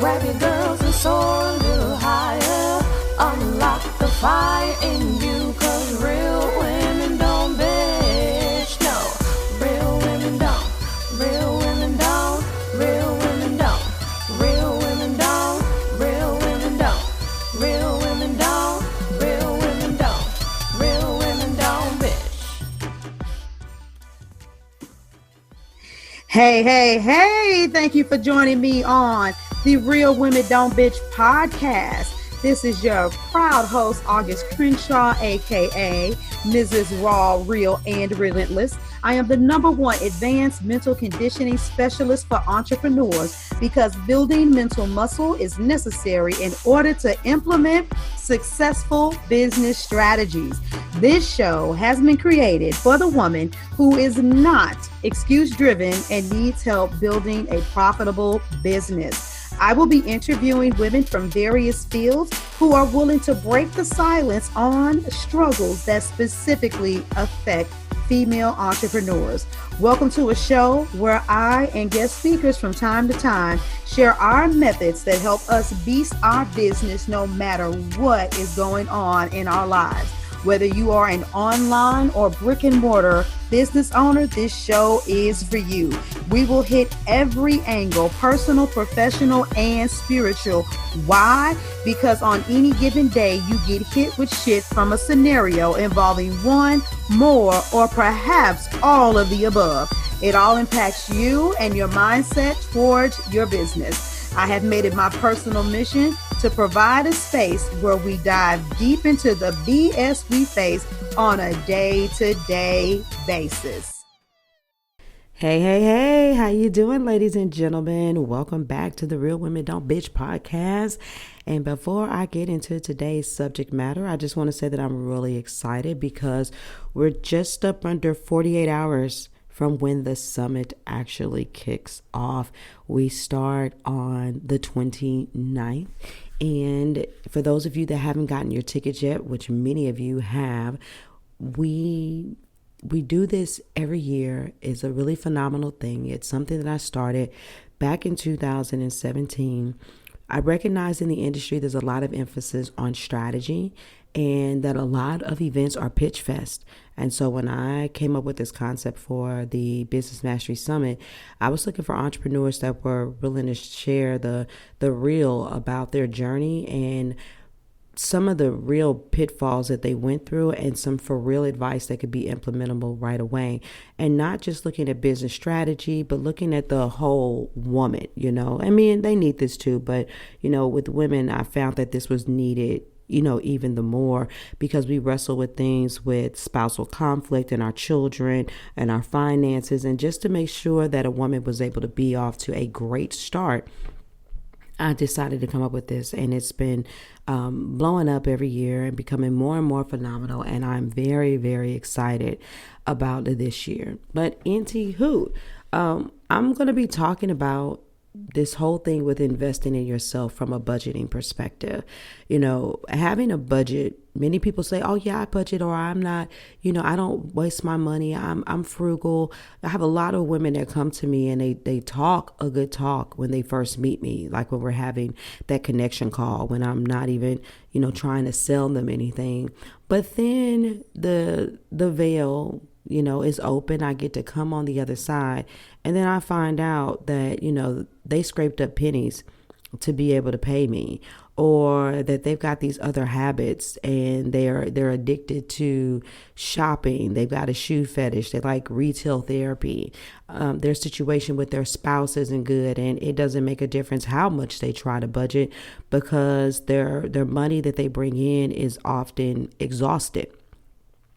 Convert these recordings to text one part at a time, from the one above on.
Grab your girls and soar a little higher. Unlock the fire in you, 'cause real women don't bitch. No, real women don't. Real women don't. Real women don't. Real women don't. Real women don't. Real women don't. Real women don't. Real women don't bitch. Hey, thank you for joining me on the Real Women Don't Bitch podcast. This is your proud host, August Crenshaw, aka Mrs. Raw, Real, and Relentless. I am the #1 advanced mental conditioning specialist for entrepreneurs because building mental muscle is necessary in order to implement successful business strategies. This show has been created for the woman who is not excuse-driven and needs help building a profitable business. I will be interviewing women from various fields who are willing to break the silence on struggles that specifically affect female entrepreneurs. Welcome to a show where I and guest speakers from time to time share our methods that help us beast our business no matter what is going on in our lives. Whether you are an online or brick and mortar business owner, this show is for you. We will hit every angle, personal, professional, and spiritual. Why? Because on any given day, you get hit with shit from a scenario involving one, more, or perhaps all of the above. It all impacts you and your mindset towards your business. I have made it my personal mission to provide a space where we dive deep into the BS we face on a day-to-day basis. Hey, how you doing, ladies and gentlemen? Welcome back to the Real Women Don't Bitch podcast. And before I get into today's subject matter, I just want to say that I'm really excited because we're just up under 48 hours from when the summit actually kicks off. We start on the 29th. And for those of you that haven't gotten your tickets yet, which many of you have, we do this every year. It's a really phenomenal thing. It's something that I started back in 2017. I recognize in the industry there's a lot of emphasis on strategy and that a lot of events are pitch fest. And so when I came up with this concept for the Business Mastery Summit, I was looking for entrepreneurs that were willing to share the real about their journey and some of the real pitfalls that they went through and some for real advice that could be implementable right away. And not just looking at business strategy, but looking at the whole woman, I mean, they need this too, but, with women, I found that this was needed even the more because we wrestle with things with spousal conflict and our children and our finances. And just to make sure that a woman was able to be off to a great start, I decided to come up with this, and it's been blowing up every year and becoming more and more phenomenal. And I'm very, very excited about this year. But anywho, I'm going to be talking about this whole thing with investing in yourself from a budgeting perspective. Having a budget, many people say, oh yeah, I budget, or I'm not, I don't waste my money. I'm frugal. I have a lot of women that come to me and they talk a good talk when they first meet me, like when we're having that connection call, when I'm not even, trying to sell them anything. But then the veil, is open. I get to come on the other side. And then I find out that, they scraped up pennies to be able to pay me, or that they've got these other habits and they're addicted to shopping. They've got a shoe fetish. They like retail therapy. Their situation with their spouse isn't good, and it doesn't make a difference how much they try to budget because their money that they bring in is often exhausted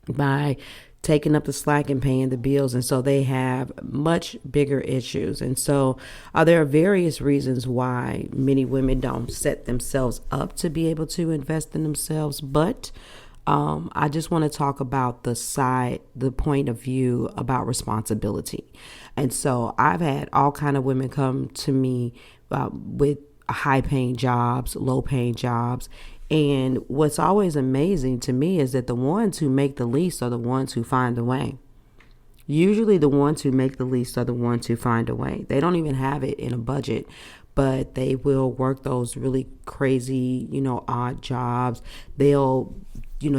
by taking up the slack and paying the bills. And so they have much bigger issues. And so there are various reasons why many women don't set themselves up to be able to invest in themselves. But I just want to talk about the point of view about responsibility. And so I've had all kind of women come to me with high paying jobs, low paying jobs. And what's always amazing to me is that the ones who make the least are the ones who find a way. Usually the ones who make the least are the ones who find a way. They don't even have it in a budget, but they will work those really crazy, odd jobs. They'll,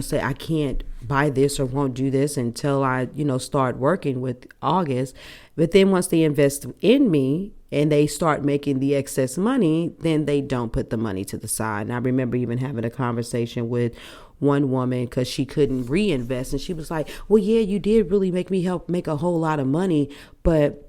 say I can't buy this or won't do this until I, start working with August. But then once they invest in me and they start making the excess money, then they don't put the money to the side. And I remember even having a conversation with one woman because she couldn't reinvest. And she was like, well, yeah, you did really make me help make a whole lot of money. But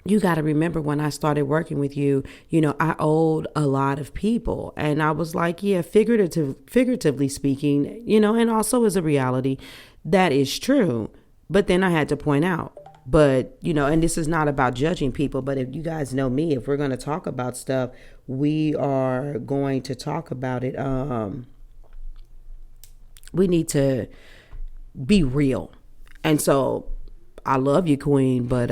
you got to remember when I started working with you, I owed a lot of people. And I was like, yeah, figuratively speaking, and also as a reality, that is true. But then I had to point out, but, and this is not about judging people, but if you guys know me, if we're going to talk about stuff, we are going to talk about it. We need to be real. And so I love you, Queen, but,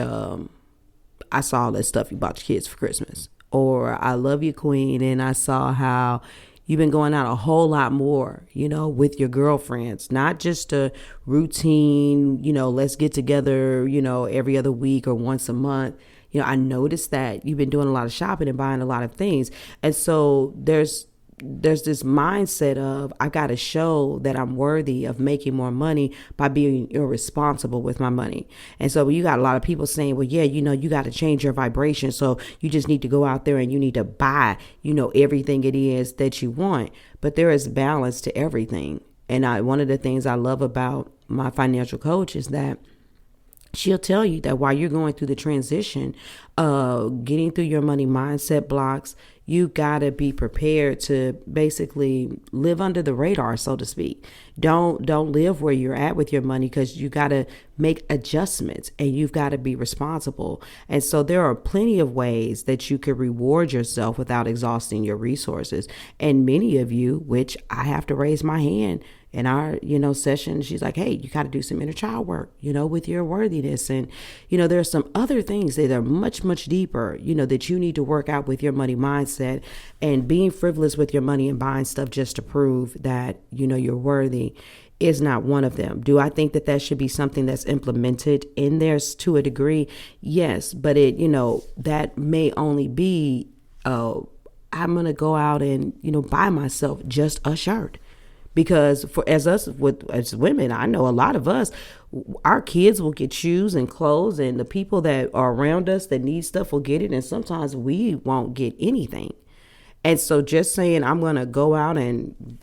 I saw all that stuff you bought your kids for Christmas. Or I love you, Queen, and I saw how you've been going out a whole lot more, with your girlfriends, not just a routine, let's get together, every other week or once a month. I noticed that you've been doing a lot of shopping and buying a lot of things. And so there's this mindset of I got to show that I'm worthy of making more money by being irresponsible with my money. And so you got a lot of people saying, well, yeah, you got to change your vibration. So you just need to go out there and you need to buy, everything it is that you want. But there is balance to everything. And one of the things I love about my financial coach is that she'll tell you that while you're going through the transition, getting through your money mindset blocks, you got to be prepared to basically live under the radar, so to speak. Don't live where you're at with your money, because you got to make adjustments and you've got to be responsible. And so there are plenty of ways that you could reward yourself without exhausting your resources. And many of you, which I have to raise my hand in our, session, she's like, hey, you got to do some inner child work, with your worthiness. And, there are some other things that are much, much deeper, that you need to work out with your money mindset. And being frivolous with your money and buying stuff just to prove that, you're worthy is not one of them. Do I think that should be something that's implemented in there to a degree? Yes, but that may only be, I'm going to go out and, buy myself just a shirt. Because as women, I know a lot of us, our kids will get shoes and clothes, and the people that are around us that need stuff will get it. And sometimes we won't get anything. And so just saying, I'm going to go out and,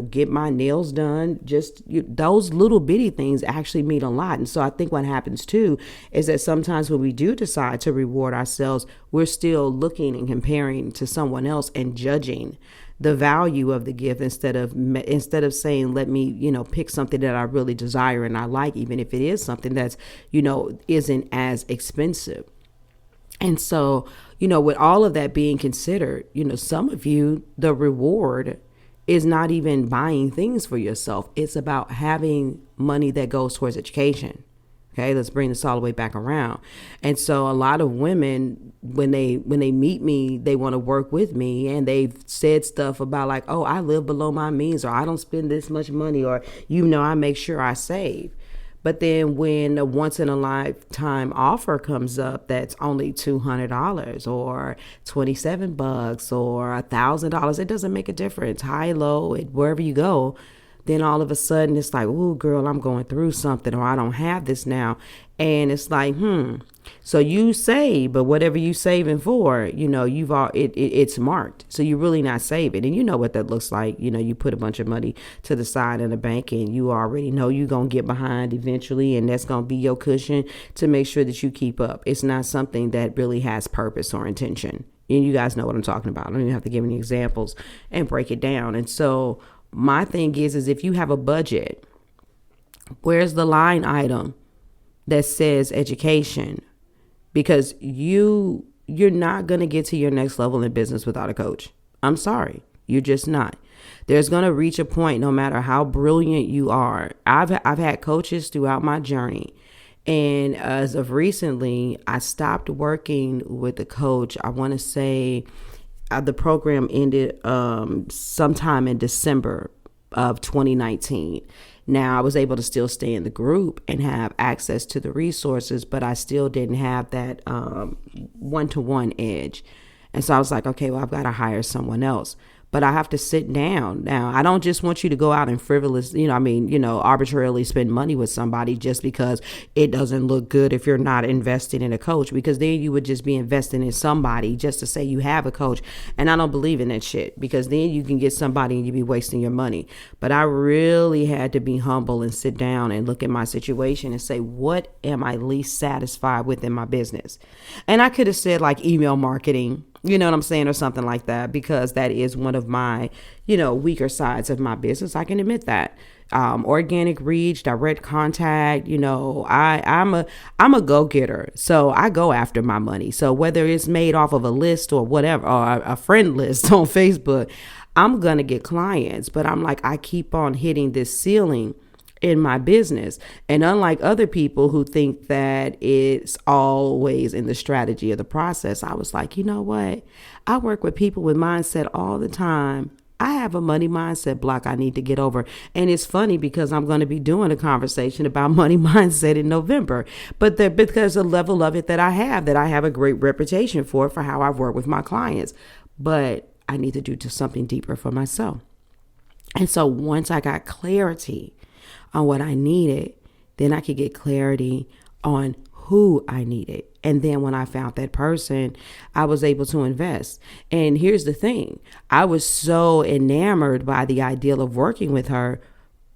get my nails done, those little bitty things actually mean a lot. And so I think what happens too is that sometimes when we do decide to reward ourselves, we're still looking and comparing to someone else and judging the value of the gift instead of saying, let me, pick something that I really desire and I like, even if it is something that's, isn't as expensive. And so, with all of that being considered, some of you, the reward is not even buying things for yourself. It's about having money that goes towards education. Okay, let's bring this all the way back around. And so a lot of women, when they meet me, they want to work with me, and they've said stuff about like, oh, I live below my means, or I don't spend this much money, or, I make sure I save. But then when a once in a lifetime offer comes up that's only $200 or $27 or $1,000, it doesn't make a difference. High, low, wherever you go, then all of a sudden it's like, ooh, girl, I'm going through something, or I don't have this now. And it's like, so you save, but whatever you saving for, it's marked. So you're really not saving. And you know what that looks like. You put a bunch of money to the side in a bank, and you already know you're going to get behind eventually. And that's going to be your cushion to make sure that you keep up. It's not something that really has purpose or intention. And you guys know what I'm talking about. I don't even have to give any examples and break it down. And so my thing is if you have a budget, where's the line item that says education? Because you're not going to get to your next level in business without a coach. I'm sorry. You're just not. There's going to reach a point, no matter how brilliant you are. I've had coaches throughout my journey. And as of recently, I stopped working with a coach. I want to say the program ended sometime in December of 2019. Now, I was able to still stay in the group and have access to the resources, but I still didn't have that one-to-one edge. And so I was like, okay, well, I've got to hire someone else. But I have to sit down. Now, I don't just want you to go out and arbitrarily spend money with somebody just because it doesn't look good if you're not investing in a coach, because then you would just be investing in somebody just to say you have a coach. And I don't believe in that shit, because then you can get somebody and you be wasting your money. But I really had to be humble and sit down and look at my situation and say, what am I least satisfied with in my business? And I could have said like email marketing, you know what I'm saying, or something like that, because that is one of my, weaker sides of my business. I can admit that. Organic reach, direct contact, I'm a go-getter. So I go after my money. So whether it's made off of a list or whatever, or a friend list on Facebook, I'm going to get clients. But I'm like, I keep on hitting this ceiling in my business. And unlike other people who think that it's always in the strategy of the process, I was like, you know what? I work with people with mindset all the time. I have a money mindset block I need to get over. And it's funny because I'm going to be doing a conversation about money mindset in November. But because the level of it that I have a great reputation for how I've worked with my clients. But I need to do something deeper for myself. And so once I got clarity on what I needed, then I could get clarity on who I needed. And then when I found that person, I was able to invest. And here's the thing. I was so enamored by the ideal of working with her.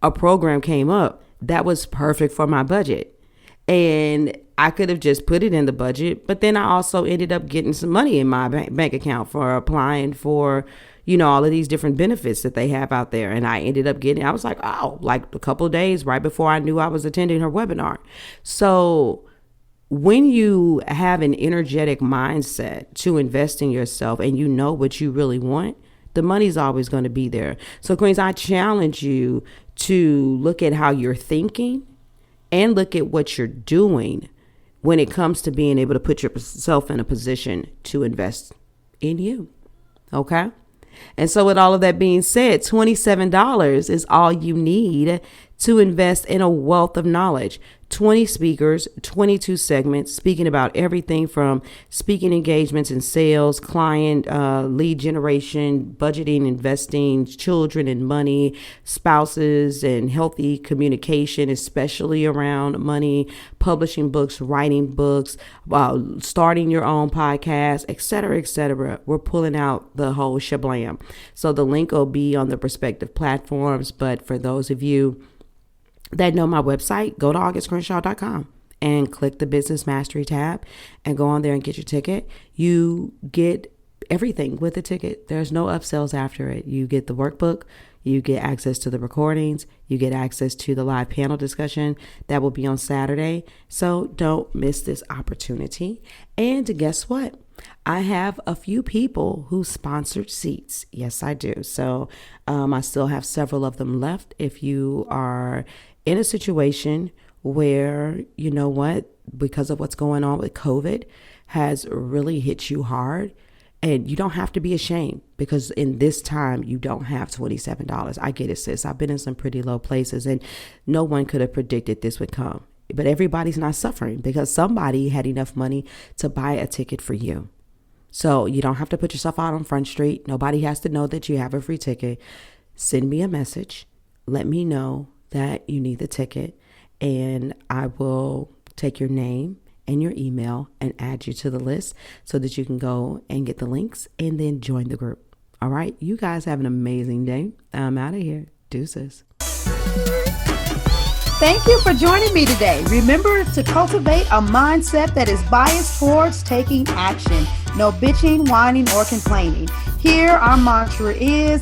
A program came up that was perfect for my budget. And I could have just put it in the budget, but then I also ended up getting some money in my bank account for applying for, all of these different benefits that they have out there. And I ended up I was like, like a couple of days right before I knew I was attending her webinar. So when you have an energetic mindset to invest in yourself and you know what you really want, the money's always going to be there. So Queens, I challenge you to look at how you're thinking and look at what you're doing when it comes to being able to put yourself in a position to invest in you. Okay? And so with all of that being said, $27 is all you need to invest in a wealth of knowledge. 20 speakers, 22 segments, speaking about everything from speaking engagements and sales, client lead generation, budgeting, investing, children and money, spouses and healthy communication, especially around money, publishing books, writing books, starting your own podcast, et cetera, et cetera. We're pulling out the whole shablam. So the link will be on the respective platforms. But for those of you that know my website, go to augustcrenshaw.com and click the Business Mastery tab and go on there and get your ticket. You get everything with the ticket. There's no upsells after it. You get the workbook, you get access to the recordings, you get access to the live panel discussion that will be on Saturday. So don't miss this opportunity. And guess what? I have a few people who sponsored seats. Yes, I do. So I still have several of them left. If you are in a situation where, you know what, because of what's going on with COVID has really hit you hard, and you don't have to be ashamed, because in this time you don't have $27. I get it, sis. I've been in some pretty low places and no one could have predicted this would come. But everybody's not suffering because somebody had enough money to buy a ticket for you. So you don't have to put yourself out on Front Street. Nobody has to know that you have a free ticket. Send me a message. Let me know that you need the ticket, and I will take your name and your email and add you to the list so that you can go and get the links and then join the group. All right. You guys have an amazing day. I'm out of here. Deuces. Thank you for joining me today. Remember to cultivate a mindset that is biased towards taking action. No bitching, whining, or complaining. Here, our mantra is,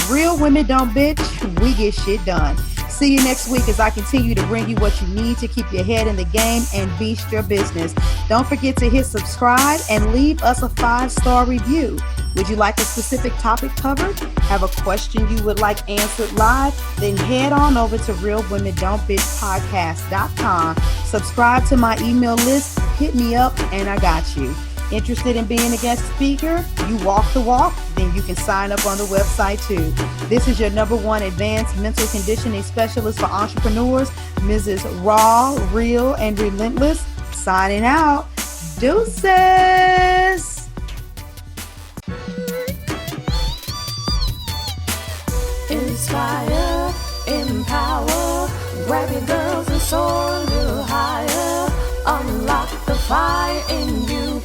real women don't bitch, we get shit done. See you next week as I continue to bring you what you need to keep your head in the game and beast your business. Don't forget to hit subscribe and leave us a 5-star review. Would you like a specific topic covered? Have a question you would like answered live? Then head on over to realwomendon'tbitchpodcast.com. Subscribe to my email list, hit me up, and I got you. Interested in being a guest speaker? You walk the walk? Then you can sign up on the website too. This is your #1 advanced mental conditioning specialist for entrepreneurs, Mrs. Raw, Real, and Relentless. Signing out. Deuces. inspire, empower. Grab your girls and soar a little higher. Unlock the fire in you,